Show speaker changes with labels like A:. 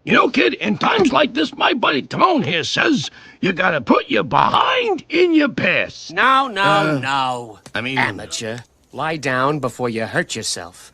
A: You know, kid, in times like this, my buddy Timon here says you gotta put your behind in your pants.
B: No.
C: I mean...
B: Amateur. Lie down before you hurt yourself.